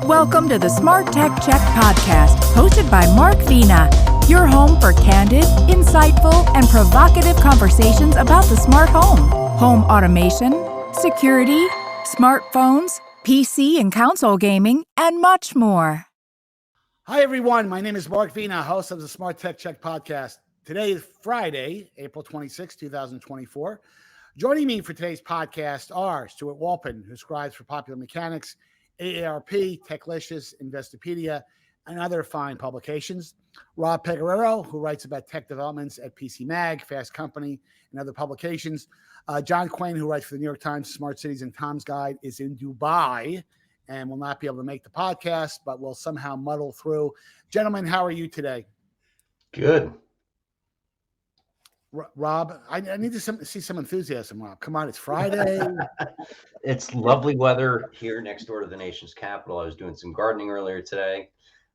Welcome to the SmartTechCheck podcast, hosted by Mark Vina, your home for candid, insightful, and provocative conversations about the smart home automation, security, smartphones, PC and console gaming, and much more. Hi, everyone. My name is Mark Vina, host of the SmartTechCheck podcast. Today is Friday, April 26, 2024. Joining me for today's podcast are Stuart Walpin, who scribes for Popular Mechanics, AARP, Techlicious, Investopedia, and other fine publications. Rob Pecoraro, who writes about tech developments at PC Mag, Fast Company, and other publications. John Quain, who writes for the New York Times, Smart Cities, and Tom's Guide, is in Dubai and will not be able to make the podcast, but will somehow muddle through. Gentlemen, how are you today? Good. Rob, I need to see some enthusiasm, Rob. Come on, it's Friday. It's lovely weather here next door to the nation's capital. I was doing some gardening earlier today.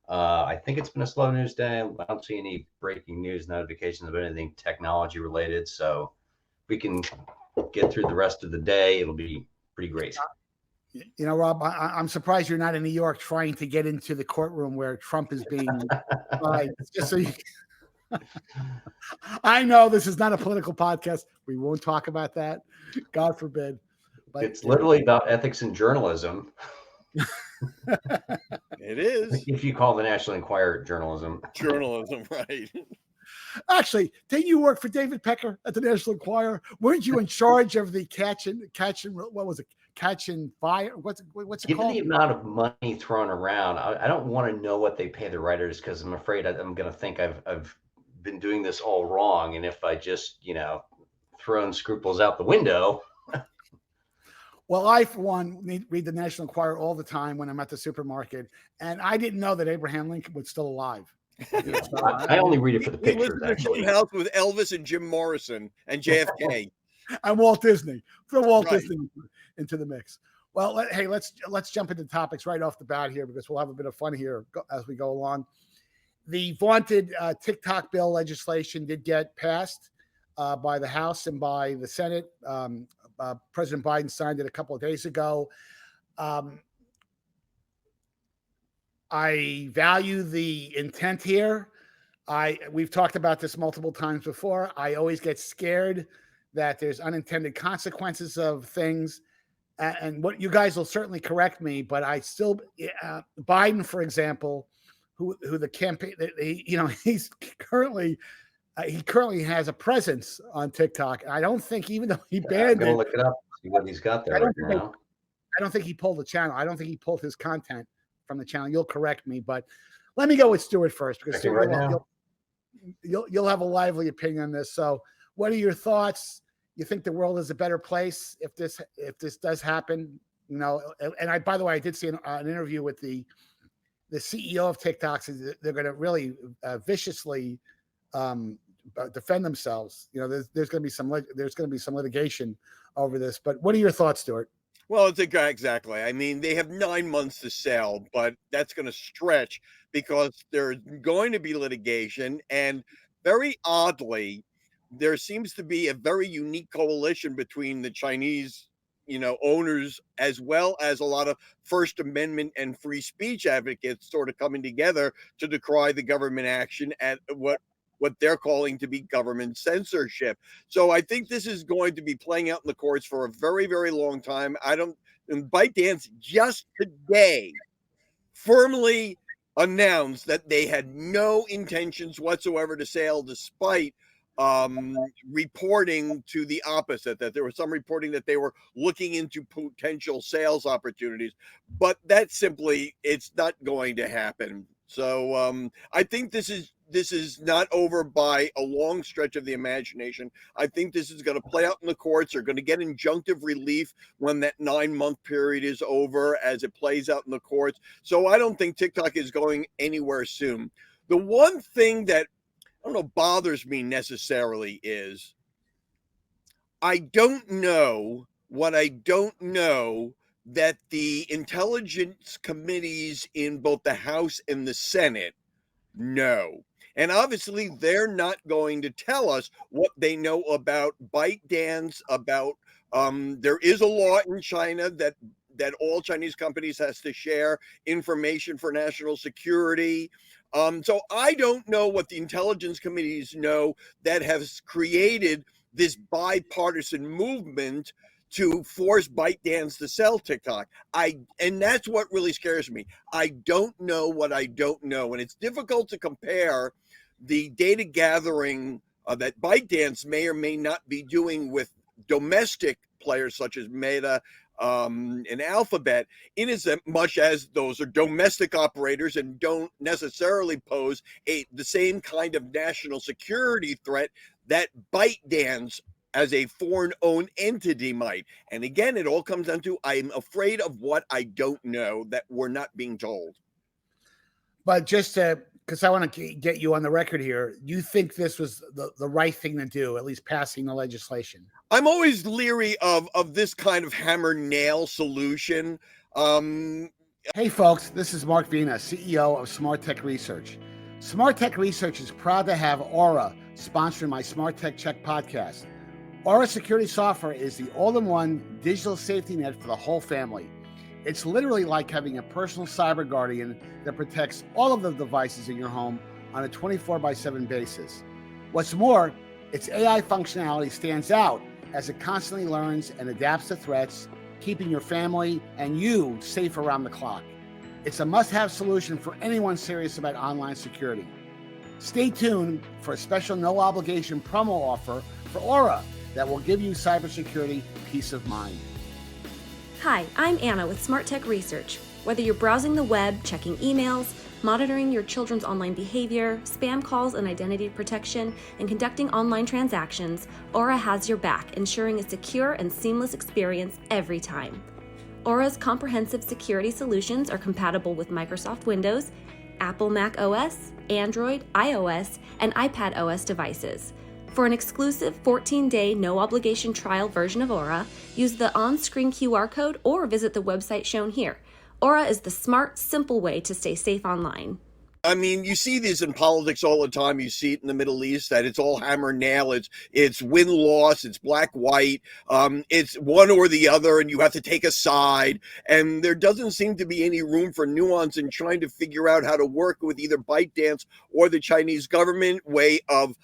I think it's been a slow news day. I don't see any breaking news notifications of anything technology related. So if we can get through the rest of the day, it'll be pretty great. You know, Rob, I'm surprised you're not in New York trying to get into the courtroom where Trump is being tried. Just so you I know this is not a political podcast. We won't talk about that. God forbid. But it's literally about ethics and journalism. It is. If you call the National Enquirer journalism. Journalism, right. Actually, didn't you work for David Pecker at the National Enquirer? Weren't you in charge of the catch and what was it? Catch and fire? What's it Given called? the amount of money thrown around, I don't want to know what they pay the writers because I'm afraid I'm going to think I've been doing this all wrong. And if I just, thrown scruples out the window. Well, I, for one, read the National Enquirer all the time when I'm at the supermarket. And I didn't know that Abraham Lincoln was still alive. Yeah, I only read it for the pictures, actually. House with Elvis and Jim Morrison and JFK. And Walt Disney. Throw Walt Right. Disney into the mix. Well, hey, let's jump into topics right off the bat here because we'll have a bit of fun here as we go along. The vaunted TikTok bill legislation did get passed by the House and by the Senate. President Biden signed it a couple of days ago. I value the intent here. We've talked about this multiple times before. I always get scared that there's unintended consequences of things. And what you guys will certainly correct me, but I still, Biden, for example, who the campaign, he's currently, he currently has a presence on TikTok. I don't think, even though he banned I'm gonna it, look it up, see what he's got there right now. I don't think he pulled the channel. I don't think he pulled his content from the channel. You'll correct me, but let me go with Stuart first because Stuart, you'll have a lively opinion on this. So, what are your thoughts? You think the world is a better place if this does happen? And by the way, I did see an interview with the CEO of TikTok. Says they're going to really viciously defend themselves. There's going to be some litigation over this. But what are your thoughts, Stuart? Well, it's exactly. I mean, they have 9 months to sell, but that's going to stretch because there's going to be litigation. And very oddly, there seems to be a very unique coalition between the Chinese, owners, as well as a lot of First Amendment and free speech advocates sort of coming together to decry the government action at what they're calling to be government censorship. So I think this is going to be playing out in the courts for a very, very long time. And ByteDance just today firmly announced that they had no intentions whatsoever to sell, despite reporting to the opposite, that there was some reporting that they were looking into potential sales opportunities, but that simply, it's not going to happen. So I think this is not over by a long stretch of the imagination. I think this is going to play out in the courts. They're going to get injunctive relief when that 9-month period is over as it plays out in the courts. So I don't think TikTok is going anywhere soon. The one thing that I don't know bothers me necessarily is I don't know that the intelligence committees in both the House and the Senate know. And obviously, they're not going to tell us what they know about ByteDance, about there is a law in China that that all Chinese companies has to share information for national security. So I don't know what the intelligence committees know that has created this bipartisan movement to force ByteDance to sell TikTok. And that's what really scares me. I don't know what I don't know, and it's difficult to compare the data gathering that ByteDance may or may not be doing with domestic players such as Meta and Alphabet, in as much as those are domestic operators and don't necessarily pose the same kind of national security threat that ByteDance as a foreign-owned entity might. And again, it all comes down to I'm afraid of what I don't know that we're not being told. But just because I want to get you on the record here, you think this was the right thing to do, at least passing the legislation? I'm always leery of this kind of hammer nail solution. Hey folks, this is Mark Vina, CEO of SmartTech Research. SmartTech Research is proud to have Aura sponsoring my SmartTechCheck podcast. Aura security software is the all-in-one digital safety net for the whole family. It's literally like having a personal cyber guardian that protects all of the devices in your home on a 24/7 basis. What's more, its AI functionality stands out as it constantly learns and adapts to threats, keeping your family and you safe around the clock. It's a must-have solution for anyone serious about online security. Stay tuned for a special no-obligation promo offer for Aura that will give you cybersecurity peace of mind. Hi, I'm Anna with SmartTech Research. Whether you're browsing the web, checking emails, monitoring your children's online behavior, spam calls and identity protection, and conducting online transactions, Aura has your back, ensuring a secure and seamless experience every time. Aura's comprehensive security solutions are compatible with Microsoft Windows, Apple Mac OS, Android, iOS, and iPad OS devices. For an exclusive 14-day no-obligation trial version of Aura, use the on-screen QR code or visit the website shown here. Aura is the smart, simple way to stay safe online. I mean, you see this in politics all the time. You see it in the Middle East that it's all hammer nail. It's win-loss. It's black-white. It's one or the other, and you have to take a side. And there doesn't seem to be any room for nuance in trying to figure out how to work with either ByteDance or the Chinese government way of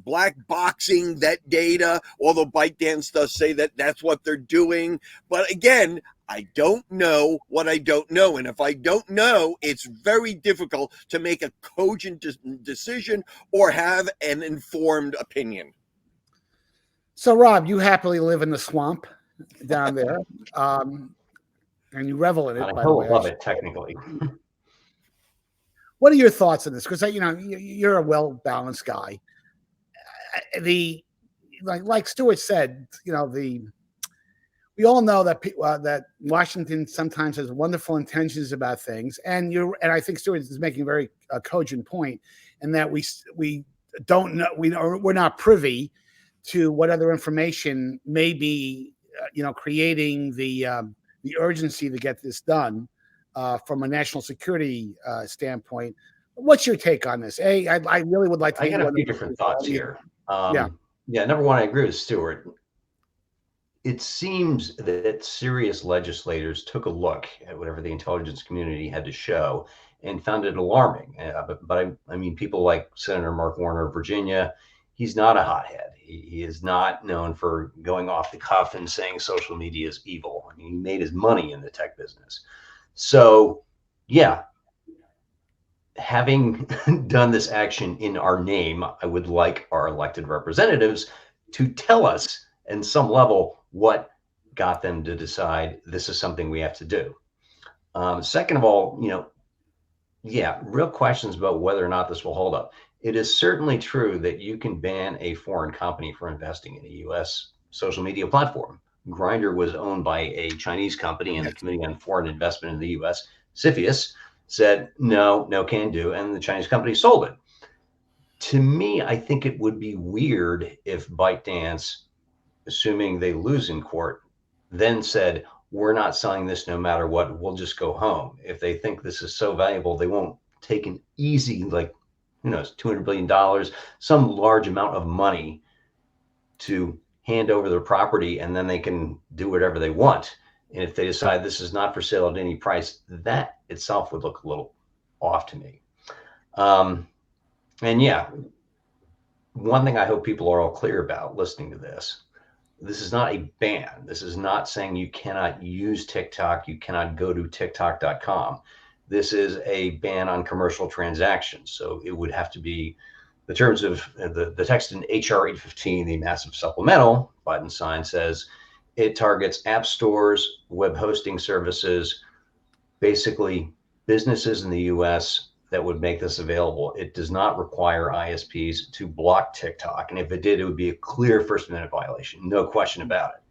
black boxing that data. Although ByteDance does say that that's what they're doing, but again, I don't know what I don't know. And if I don't know, it's very difficult to make a cogent decision or have an informed opinion. So, Rob, you happily live in the swamp down there, and you revel in it. I by the way. love it technically. What are your thoughts on this? Because you're a well-balanced guy. Like Stuart said, we all know that that Washington sometimes has wonderful intentions about things, and I think Stuart is making a very cogent point, in that we don't know, we're not privy to what other information may be, creating the urgency to get this done from a national security standpoint. What's your take on this? I really would like to. I got a few different thoughts here. Number one, I agree with Stuart. It seems that serious legislators took a look at whatever the intelligence community had to show and found it alarming. But I mean, people like Senator Mark Warner of Virginia, he's not a hothead. He is not known for going off the cuff and saying social media is evil. I mean, he made his money in the tech business. So, yeah, having done this action in our name, I would like our elected representatives to tell us in some level what got them to decide this is something we have to do. Second of all, real questions about whether or not this will hold up. It is certainly true that you can ban a foreign company for investing in a U.S. social media platform. Grindr was owned by a Chinese company, and the Committee on Foreign Investment in the U.S., CFIUS, said, no can do, and the Chinese company sold it. To me, I think it would be weird if ByteDance, assuming they lose in court, then said, we're not selling this no matter what, we'll just go home. If they think this is so valuable, they won't take an easy, $200 billion, some large amount of money to hand over their property, and then they can do whatever they want. And if they decide this is not for sale at any price, that itself would look a little off to me. And yeah, one thing I hope people are all clear about listening to this is not a ban. This is not saying you cannot use TikTok, you cannot go to TikTok.com. This is a ban on commercial transactions. So it would have to be the terms of the text in HR 815, the massive supplemental Biden sign says it targets app stores, web hosting services, basically businesses in the US that would make this available. It does not require ISPs to block TikTok. And if it did, it would be a clear First Amendment violation. No question about it.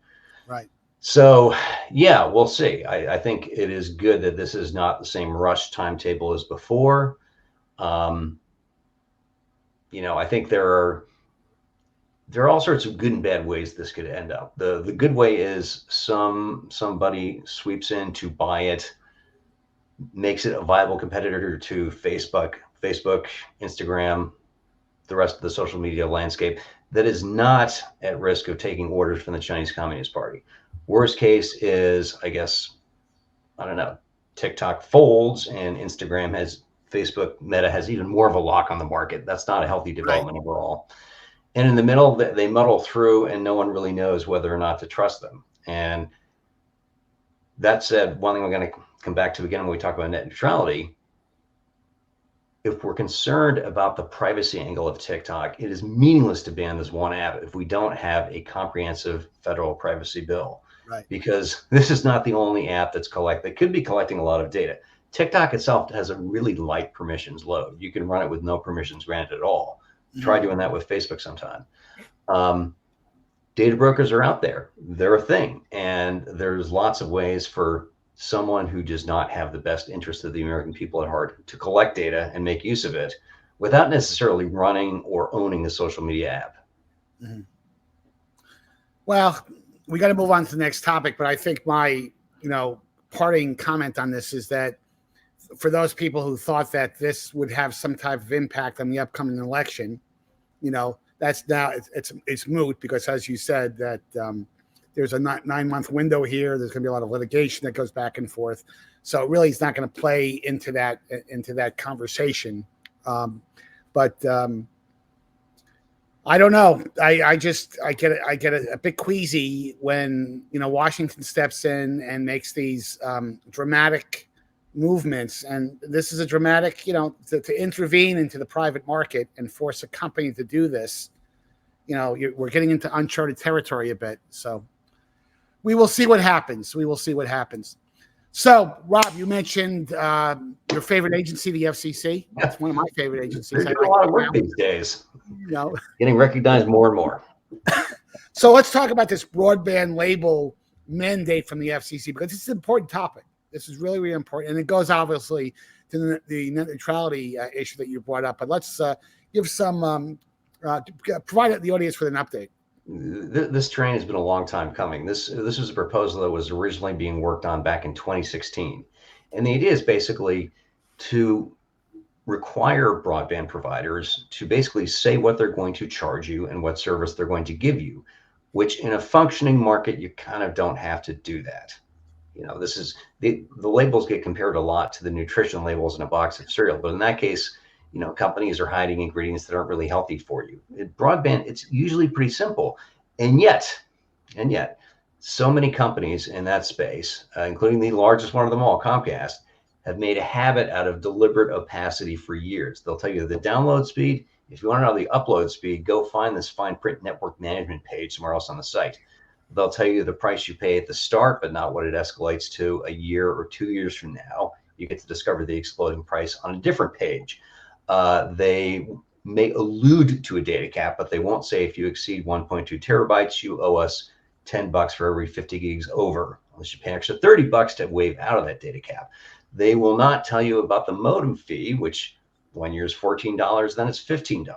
Right. So, yeah, we'll see. I think it is good that this is not the same rush timetable as before. I think there are all sorts of good and bad ways this could end up. The good way is somebody sweeps in to buy it, makes it a viable competitor to Facebook, Instagram, the rest of the social media landscape that is not at risk of taking orders from the Chinese Communist Party. Worst case is, I guess, I don't know, TikTok folds and Facebook Meta has even more of a lock on the market. That's not a healthy development overall. And in the middle, they muddle through and no one really knows whether or not to trust them. And that said, one thing we're going to come back to again when we talk about net neutrality, if we're concerned about the privacy angle of TikTok, it is meaningless to ban this one app if we don't have a comprehensive federal privacy bill. Right. Because this is not the only app that could be collecting a lot of data. TikTok itself has a really light permissions load. You can run it with no permissions granted at all. Try doing that with Facebook sometime. Data brokers are out there. They're a thing. And there's lots of ways for someone who does not have the best interest of the American people at heart to collect data and make use of it without necessarily running or owning a social media app. Mm-hmm. Well, we got to move on to the next topic, but I think my, parting comment on this is that for those people who thought that this would have some type of impact on the upcoming election, that's now it's moot because, as you said, that there's a 9-month window here. There's going to be a lot of litigation that goes back and forth, so it really is not going to play into that conversation. But I don't know. I get a bit queasy when Washington steps in and makes these dramatic movements, and this is a dramatic, to intervene into the private market and force a company to do this. We're getting into uncharted territory a bit. So we will see what happens. So, Rob, you mentioned your favorite agency, the FCC. That's one of my favorite agencies. They're doing a lot of work these days. Getting recognized more and more. So let's talk about this broadband label mandate from the FCC, because it's an important topic. This is really, really important. And it goes obviously to the net neutrality issue that you brought up. But let's give some, provide the audience with an update. This train has been a long time coming. This was a proposal that was originally being worked on back in 2016. And the idea is basically to require broadband providers to basically say what they're going to charge you and what service they're going to give you, which in a functioning market, you kind of don't have to do that. This is the labels get compared a lot to the nutrition labels in a box of cereal, but in that case, companies are hiding ingredients that aren't really healthy for you. In broadband, it's usually pretty simple, and yet, so many companies in that space, including the largest one of them all, Comcast, have made a habit out of deliberate opacity for years. They'll tell you the download speed. If you want to know the upload speed, go find this fine print network management page somewhere else on the site. They'll tell you the price you pay at the start, but not what it escalates to a year or 2 years from now. You get to discover the exploding price on a different page. They may allude to a data cap, but they won't say if you exceed 1.2 terabytes, you owe us $10 for every 50 gigs over, unless you pay an extra $30 to waive out of that data cap. They will not tell you about the modem fee, which 1 year is $14, then it's $15.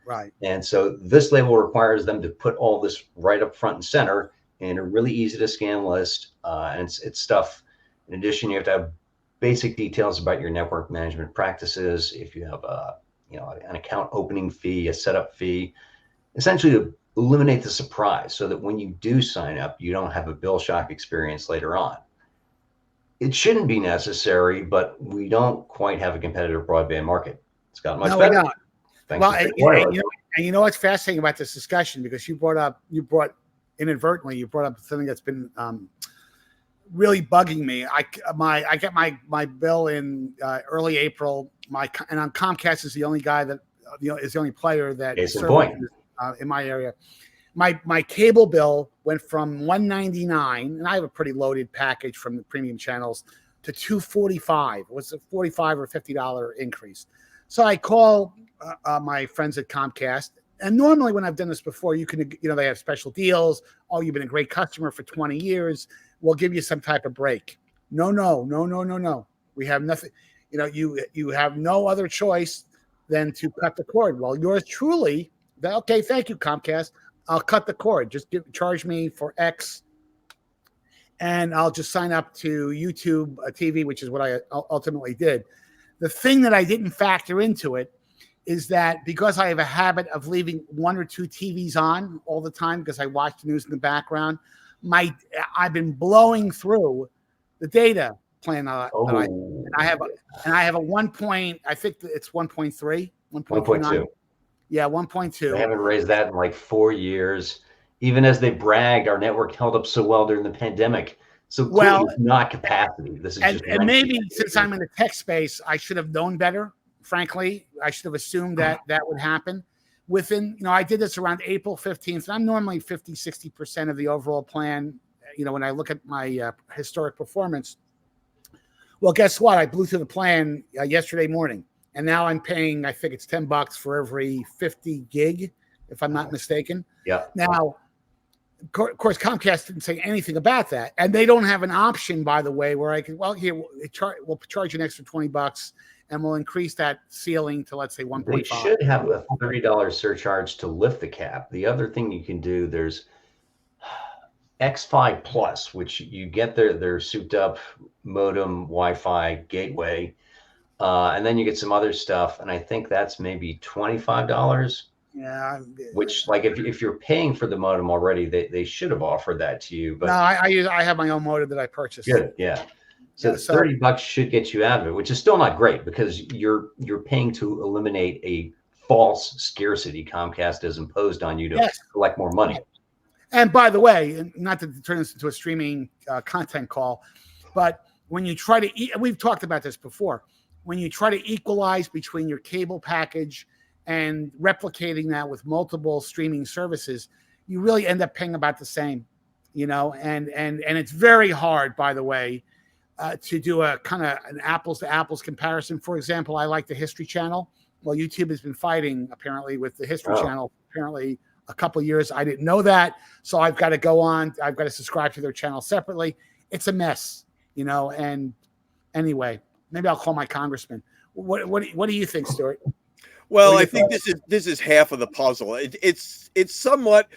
Right. And so this label requires them to put all this right up front and center in a really easy to scan list. And it's stuff. In addition, you have to have basic details about your network management practices. If you have an account opening fee, a setup fee, essentially eliminate the surprise so that when you do sign up, you don't have a bill shock experience later on. It shouldn't be necessary, but we don't quite have a competitive broadband market. It's gotten much No, we better. don't. Thanks Well, to and, fixed wireless. you know what's fascinating about this discussion, because you brought up something that's been really bugging me. I get my bill in early April. And on Comcast is the only guy that is the only player that Case in services point. in my area. My cable bill went from $199, and I have a pretty loaded package from the premium channels, to $245. It was a $45 or $50 increase. So I call my friends at Comcast, and normally when I've done this before, they have special deals. Oh, you've been a great customer for 20 years. We'll give you some type of break. No. We have nothing. You have no other choice than to cut the cord. Well, yours truly. Okay, thank you, Comcast. I'll cut the cord. Just charge me for X, and I'll just sign up to YouTube TV, which is what I ultimately did. The thing that I didn't factor into it is that because I have a habit of leaving one or two TVs on all the time because I watch the news in the background, I've been blowing through the data plan that I have, and I have a 1 point. I think it's 1.3, 1.2. Yeah, 1.2. They haven't raised that in like 4 years. Even as they bragged, our network held up so well during the pandemic. So clearly it's not capacity. This is just and maybe since I'm in the tech space, I should have known better. Frankly, I should have assumed that would happen. I did this around April 15th, and I'm normally 50-60% of the overall plan. When I look at my historic performance. Well, guess what? I blew through the plan yesterday morning. And now I'm paying, I think it's $10 for every 50 gig, if I'm not mistaken. Yeah. Now, of course, Comcast didn't say anything about that. And they don't have an option, by the way, where I can, we'll charge you an extra $20 and we'll increase that ceiling to, let's say, 1.5. They should have a $30 surcharge to lift the cap. The other thing you can do, there's X5 Plus, which you get their souped up modem, Wi-Fi, gateway. And then you get some other stuff, and I think that's maybe $25. Yeah. Which, like, if you're paying for the modem already, they should have offered that to you. But no, I have my own modem that I purchased. Good, yeah. So $30 should get you out of it, which is still not great because you're paying to eliminate a false scarcity Comcast has imposed on you to collect more money. And by the way, not to turn this into a streaming content call, but when you try to we've talked about this before. When you try to equalize between your cable package and replicating that with multiple streaming services, you really end up paying about the same, and it's very hard, by the way, to do a kind of an apples to apples comparison. For example, I like the History Channel. Well, YouTube has been fighting apparently with the History Channel, apparently a couple of years. I didn't know that. So I've got to go on. I've got to subscribe to their channel separately. It's a mess, and anyway, maybe I'll call my congressman. What do you think, Stuart? Well, I think this is half of the puzzle. It's somewhat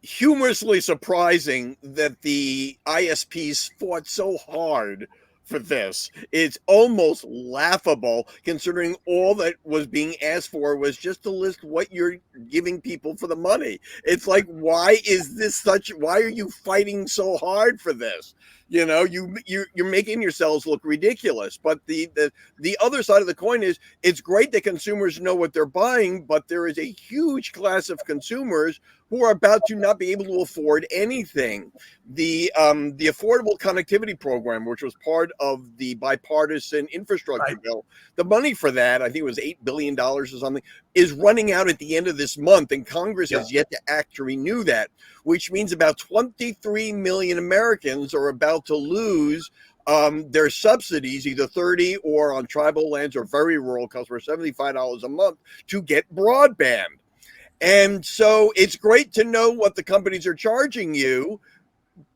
humorously surprising that the ISPs fought so hard for this. It's almost laughable considering all that was being asked for was just to list what you're giving people for the money. It's like, why are you fighting so hard for this? You're making yourselves look ridiculous. But the other side of the coin is it's great that consumers know what they're buying, but there is a huge class of consumers who are about to not be able to afford anything. The Affordable Connectivity Program, which was part of the bipartisan infrastructure bill, the money for that, I think it was $8 billion or something, is running out at the end of this month, and Congress has yet to act to renew that, which means about 23 million Americans are about to lose their subsidies, either 30 or on tribal lands or very rural customers, $75 a month to get broadband. And so it's great to know what the companies are charging you,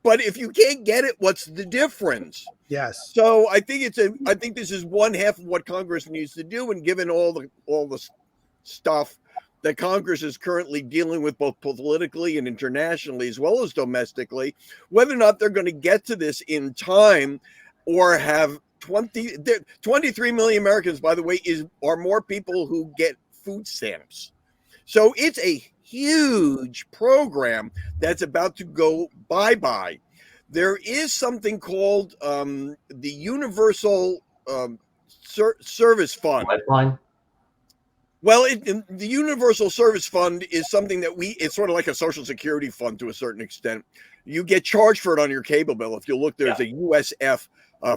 but if you can't get it, what's the difference? Yes. So I think this is one half of what Congress needs to do, and given all the stuff that Congress is currently dealing with, both politically and internationally, as well as domestically, whether or not they're going to get to this in time, or have 23 million Americans, by the way, are more people who get food stamps. So it's a huge program that's about to go bye-bye. There is something called the Universal Service Fund. Lifeline. Well, the Universal Service Fund is something that it's sort of like a Social Security fund to a certain extent. You get charged for it on your cable bill. If you look, there's a USF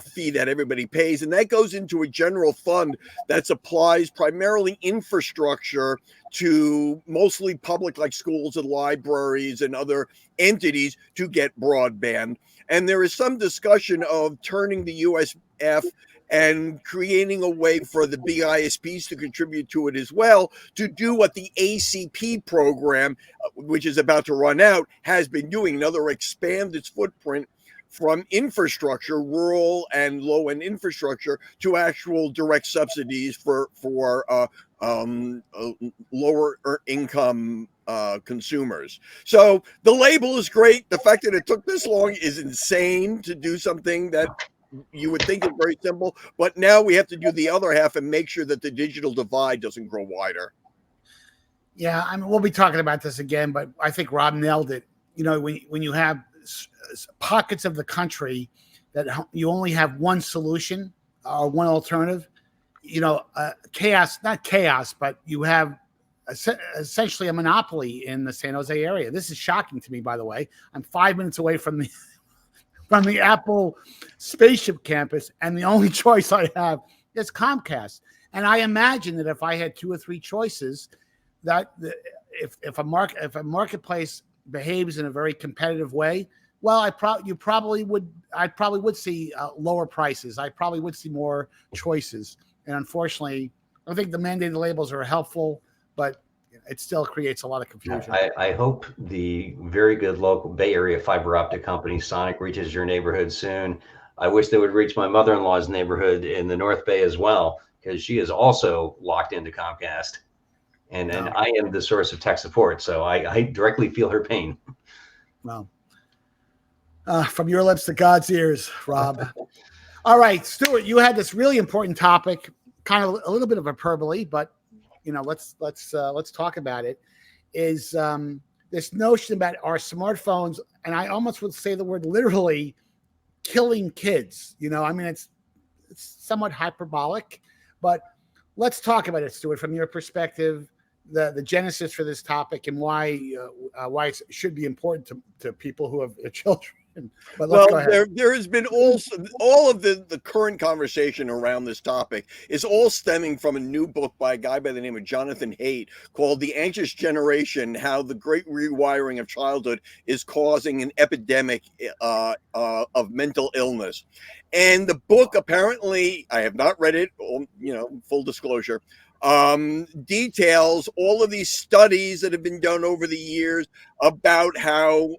fee that everybody pays, and that goes into a general fund that supplies primarily infrastructure to mostly public, like schools and libraries and other entities, to get broadband. And there is some discussion of turning the USF and creating a way for the big ISPs to contribute to it as well, to do what the ACP program, which is about to run out, has been doing. Another, expand its footprint from infrastructure, rural and low-end infrastructure, to actual direct subsidies for lower income consumers. So the label is great. The fact that it took this long is insane to do something that you would think is very simple, but now we have to do the other half and make sure that the digital divide doesn't grow wider. Yeah, I mean, we'll be talking about this again, but I think Rob nailed it. You know, when you have pockets of the country that you only have one solution or one alternative, you know, not chaos, but you have essentially a monopoly in the San Jose area. This is shocking to me, by the way. I'm 5 minutes away from the Apple spaceship campus, and the only choice I have is Comcast. And I imagine that if I had two or three choices, that if a marketplace behaves in a very competitive way, well, I probably would see lower prices. I probably would see more choices. And unfortunately, I think the mandated labels are helpful, but it still creates a lot of confusion. I hope the very good local Bay Area fiber optic company, Sonic, reaches your neighborhood soon. I wish they would reach my mother-in-law's neighborhood in the North Bay as well, because she is also locked into Comcast. And I am the source of tech support, so I directly feel her pain. Well, from your lips to God's ears, Rob. All right, Stuart, you had this really important topic, kind of a little bit of hyperbole, but you know, let's talk about it. Is this notion about our smartphones, and I almost would say the word literally, killing kids. You know, I mean, it's somewhat hyperbolic, but let's talk about it, Stuart, from your perspective, the genesis for this topic, and why it should be important to people who have children. But let's go ahead. There has been all of the current conversation around this topic is all stemming from a new book by a guy by the name of Jonathan Haidt called The Anxious Generation: How the Great Rewiring of Childhood is Causing an Epidemic of Mental Illness. And the book, apparently, I have not read it, you know, full disclosure, details all of these studies that have been done over the years about how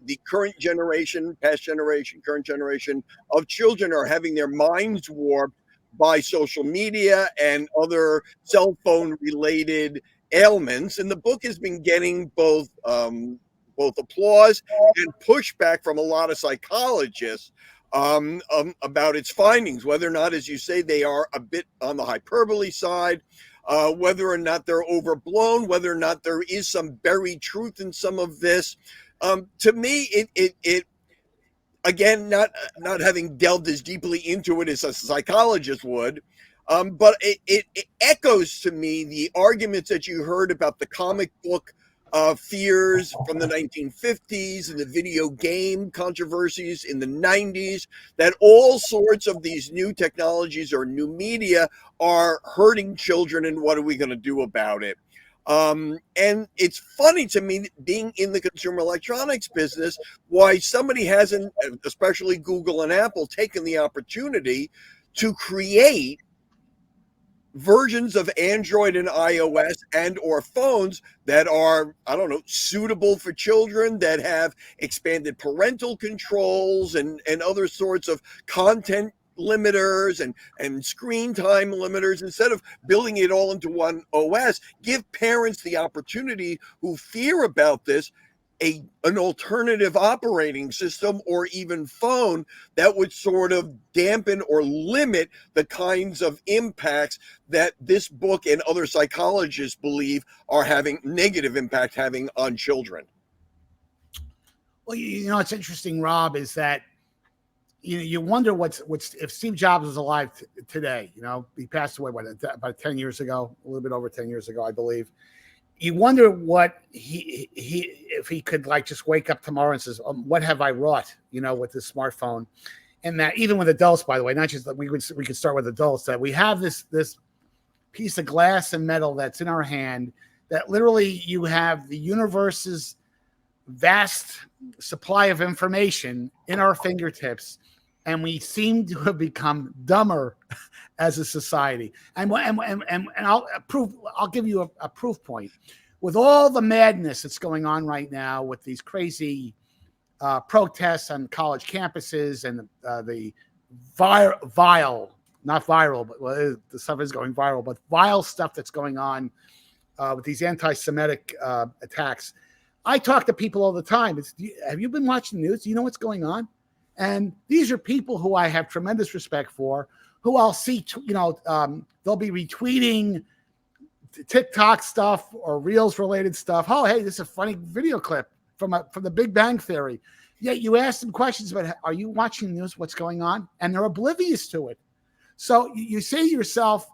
the current generation, past generation, current generation of children are having their minds warped by social media and other cell phone related ailments. And the book has been getting both applause and pushback from a lot of psychologists about its findings, whether or not, as you say, they are a bit on the hyperbole side, whether or not they're overblown, whether or not there is some buried truth in some of this. To me, it again, not having delved as deeply into it as a psychologist would, but it echoes to me the arguments that you heard about the comic book fears from the 1950s and the video game controversies in the 90s, that all sorts of these new technologies or new media are hurting children, and what are we going to do about it? And it's funny to me, being in the consumer electronics business, why somebody hasn't, especially Google and Apple, taken the opportunity to create versions of Android and iOS and or phones that are, I don't know, suitable for children, that have expanded parental controls and other sorts of content limiters and screen time limiters. Instead of building it all into one OS, give parents the opportunity who fear about this, an alternative operating system or even phone that would sort of dampen or limit the kinds of impacts that this book and other psychologists believe are having negative impact having on children. Well, it's interesting, Rob, is that you wonder what's if Steve Jobs was alive today. He passed away about 10 years ago, a little bit over 10 years ago, I believe. You wonder what he if he could just wake up tomorrow and says, "What have I wrought?" With this smartphone, and that even with adults, by the way, not just that we could start with adults, that we have this piece of glass and metal that's in our hand, that literally you have the universe's vast supply of information in our fingertips, and we seem to have become dumber as a society. And I'll give you a proof point. With all the madness that's going on right now, with these crazy protests on college campuses and the not viral, but the stuff is going viral, but vile stuff that's going on with these anti-Semitic attacks. I talk to people all the time. Have you been watching the news? Do you know what's going on? And these are people who I have tremendous respect for, who I'll see, they'll be retweeting TikTok stuff or Reels related stuff. Oh, hey, this is a funny video clip from the Big Bang Theory. Yet you ask them questions about, are you watching the news? What's going on? And they're oblivious to it. So you say to yourself,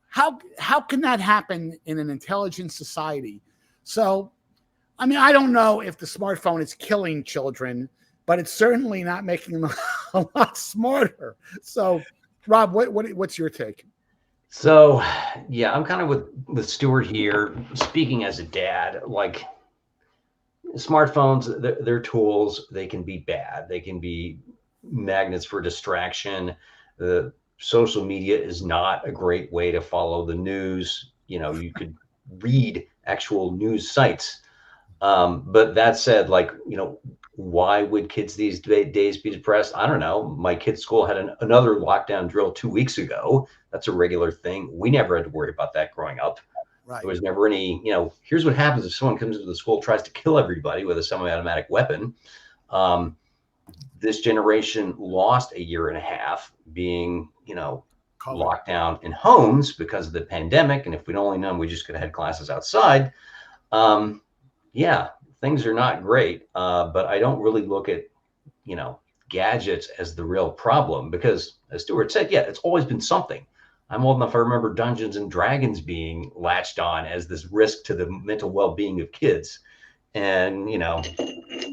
how can that happen in an intelligent society? So, I don't know if the smartphone is killing children, but it's certainly not making them a lot smarter. So, Rob, what's your take? So, yeah, I'm kind of with Stuart here. Speaking as a dad, smartphones, they're tools. They can be bad. They can be magnets for distraction. The social media is not a great way to follow the news. You could read actual news sites. But that said, why would kids these days be depressed? I don't know. My kid's school had another lockdown drill 2 weeks ago. That's a regular thing. We never had to worry about that growing up. Right. There was never any, here's what happens if someone comes into the school, tries to kill everybody with a semi-automatic weapon. This generation lost a year and a half being, locked down in homes because of the pandemic. And if we'd only known, we just could have had classes outside. Yeah, things are not great, but I don't really look at, gadgets as the real problem because, as Stuart said, yeah, it's always been something. I'm old enough, I remember Dungeons and Dragons being latched on as this risk to the mental well-being of kids. And,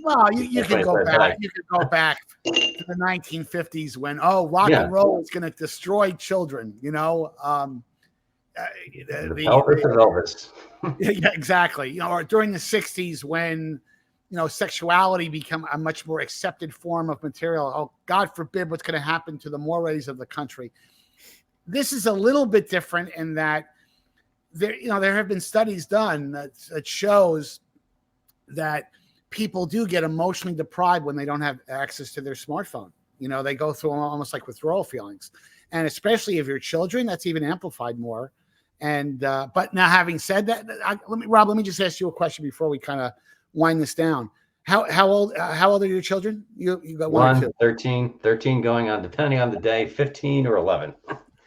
well, you can go back. You could go back to the 1950s when, rock and roll is going to destroy children, the pelvis of Elvis. Yeah, exactly. Or during the 60s when, sexuality became a much more accepted form of material. Oh, God forbid what's going to happen to the mores of the country. This is a little bit different in that there have been studies done that shows that people do get emotionally deprived when they don't have access to their smartphone. They go through almost like withdrawal feelings. And especially if you're children, that's even amplified more. And but now, having said that, Rob, let me just ask you a question before we kind of wind this down. How old are your children? You got one or two? 13 going on, depending on the day, 15 or 11.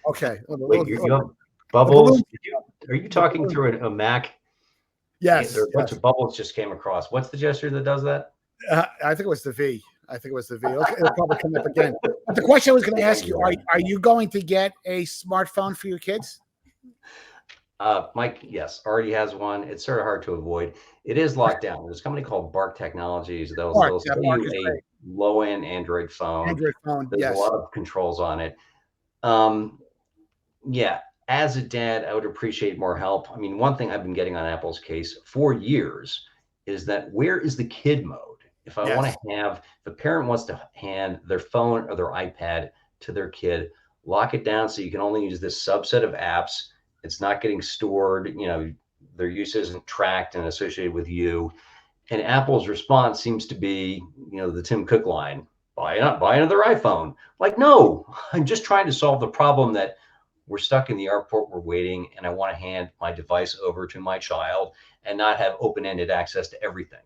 Okay. Wait, you have bubbles? Are you talking through a Mac? Yes. There are a bunch of bubbles just came across. What's the gesture that does that? I think it was the V. It'll probably come up again. But the question I was going to ask you, are you going to get a smartphone for your kids? Mike, yes, already has one. It's sort of hard to avoid. It is locked down. There's a company called Bark Technologies. They'll sell you a low-end Android phone. There's a lot of controls on it. Yeah, as a dad, I would appreciate more help. One thing I've been getting on Apple's case for years is that where is the kid mode? If I want to if a parent wants to hand their phone or their iPad to their kid, lock it down so you can only use this subset of apps. It's not getting stored, their use isn't tracked and associated with you. And Apple's response seems to be, the Tim Cook line, buy another iPhone. No, I'm just trying to solve the problem that we're stuck in the airport, we're waiting, and I want to hand my device over to my child and not have open-ended access to everything.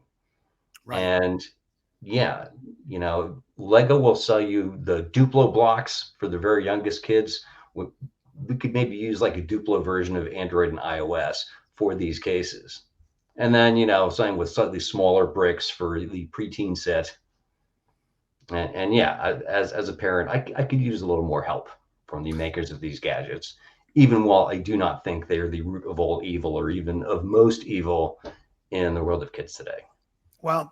Right. And yeah, Lego will sell you the Duplo blocks for the very youngest kids. We could maybe use like a Duplo version of Android and iOS for these cases. And then, something with slightly smaller bricks for the preteen set. And yeah, as a parent, I could use a little more help from the makers of these gadgets, even while I do not think they are the root of all evil or even of most evil in the world of kids today. Well,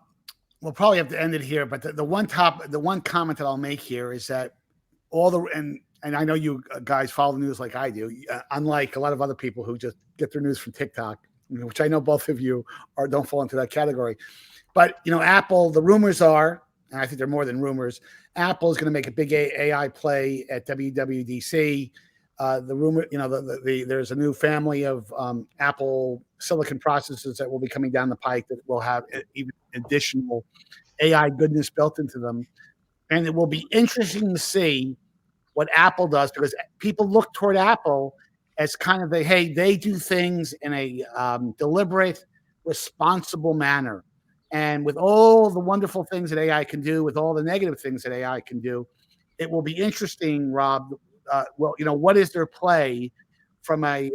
we'll probably have to end it here, but the one comment that I'll make here is that and I know you guys follow the news like I do, unlike a lot of other people who just get their news from TikTok, which I know both of you don't fall into that category. But Apple, the rumors are, and I think they're more than rumors, Apple is going to make a big AI play at WWDC. The rumor, there's a new family of Apple silicon processors that will be coming down the pike that will have even additional AI goodness built into them. And it will be interesting to see what Apple does, because people look toward Apple as kind of they do things in a deliberate, responsible manner. And with all the wonderful things that AI can do, with all the negative things that AI can do, it will be interesting, Rob. What is their play from a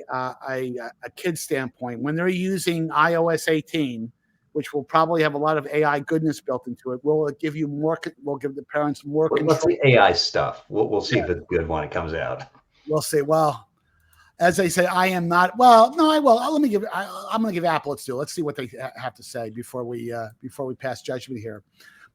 kid standpoint when they're using iOS 18, which will probably have a lot of AI goodness built into it? Will it give you more? Will give the parents more control? Let's see AI stuff. We'll see if it's good when it comes out. We'll see. Well, as they say, I am not. Well, no, I will. I'm going to give Apple its due. Let's see what they have to say before we pass judgment here.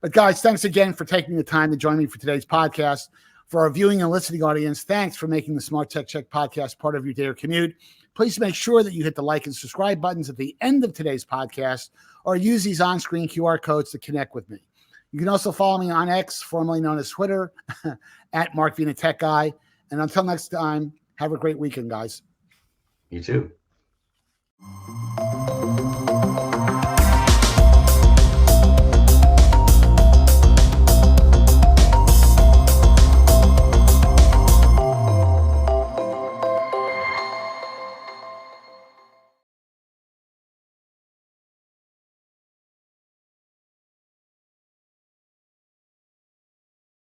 But guys, thanks again for taking the time to join me for today's podcast. For our viewing and listening audience, thanks for making the Smart Tech Check podcast part of your day or commute. Please make sure that you hit the like and subscribe buttons at the end of today's podcast, or use these on-screen QR codes to connect with me. You can also follow me on X, formerly known as Twitter, at Mark Vina Tech Guy. And until next time, have a great weekend, guys. You too.